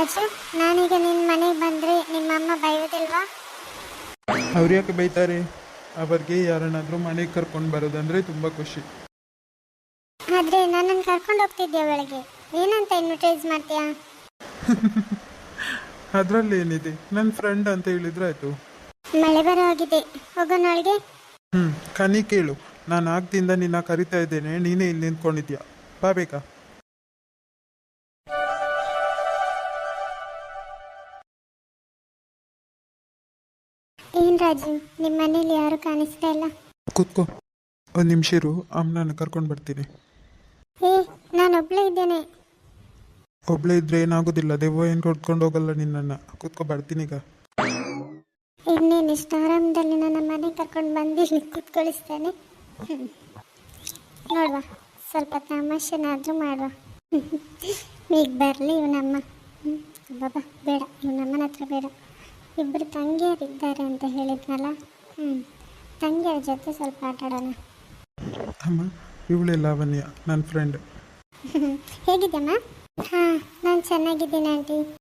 ರಾಜು, ನಾನೀಗ ನಿನ್ನ ಮನೆಗೆ ಬಂದರೆ ನಿಮ್ಮಮ್ಮ ಬೈಯೋದಿಲ್ವಾ? ಅವ್ರು ಯಾಕೆ ಬೈತಾರೆ? ಅವ್ರಿಗೆ ಯಾರನ್ನಾದರೂ ಮನೆಗೆ ಕರ್ಕೊಂಡು ಬರೋದಂದರೆ ತುಂಬ ಖುಷಿ. ಆದರೆ ನನ್ನನ್ನು ಕರ್ಕೊಂಡು ಹೋಗ್ತಿದ್ದೆ ಒಳಗೆ, ಏನಂತ ಇನ್ವಿಟೈಸ್ ಮಾಡ್ತೀಯಾ? ಅದರಲ್ಲಿ ಏನಿದೆ, ನನ್ನ ಫ್ರೆಂಡ್ ಅಂತ ಹೇಳಿದ್ರೆ ಆಯಿತು. ಮಳೆ ಬರೋ ಆಗಿದೆ, ಹೋಗೋಣ ಒಳಗೆ. ಕನಿ ಕೇಳು, ನಾನು ಆಗ್ದಿಂದ ನಿನ್ನ ಕರಿತಾ ಇದ್ದೇನೆ, ನೀನೇ ಇಲ್ಲಿ ನಿಂತ್ಕೊಂಡಿದ್ಯಾ. ಬಾ ಬೇಕಾ? ಏನು ರಾಜು, ನಿಮ್ಮ ಮನೇಲಿ ಯಾರು ಕಾಣಿಸ್ತಾ ಇಲ್ಲ? ಕೂತ್ಕೋ, ಒಂದು ನಿಮಿಷ ಇರು, ಅಮ್ಮನ ಕರ್ಕೊಂಡು ಬರ್ತೀನಿ. ಏ, ನಾನೊಬ್ಳೇ ಇದ್ದೇನೆ. ಒಬ್ಳೇ ಇದ್ರೆ ಏನಾಗೋದಿಲ್ಲ, ದೆವ್ವ ಏನು ಕೊಡ್ಕೊಂಡು ಹೋಗಲ್ಲ ನಿನ್ನನ್ನು. ಕೂತ್ಕೋ, ಬರ್ತೀನಿ ಈಗ. ಇನ್ನೇನು ಇಷ್ಟು ಆರಾಮದಲ್ಲಿ ನನ್ನ ಮನೆಗೆ ಕರ್ಕೊಂಡು ಬಂದು ಇಲ್ಲಿ ಕೂತ್ಕೊಳಿಸ್ತೇನೆ. ನೋಡುವ, ಸ್ವಲ್ಪ ತಮಾಷೆನಾದರೂ ಮಾಡುವ. ಈಗ ಬರಲಿ ಇವನಮ್ಮ. ಬಾಬಾ ಬೇಡ, ಇವನಮ್ಮನ ಹತ್ರ ಬೇಡ. ಇಬ್ಬರು ತಂಗಿಯರಿದ್ದಾರೆ ಅಂತ ಹೇಳಿದ್ನಲ್ಲ, ತಂಗಿಯರ ಜೊತೆ ಸ್ವಲ್ಪ ಆಟ ಆಡೋಣ. ಅಮ್ಮ, ಇವಳೇ ಲಾವಣ್ಯ, ನನ್ನ ಫ್ರೆಂಡ್. ಹೇಗಿದ್ದಮ್ಮ? ಹಾಂ, ನಾನು ಚೆನ್ನಾಗಿದ್ದೀನಿ ಆಂಟಿ.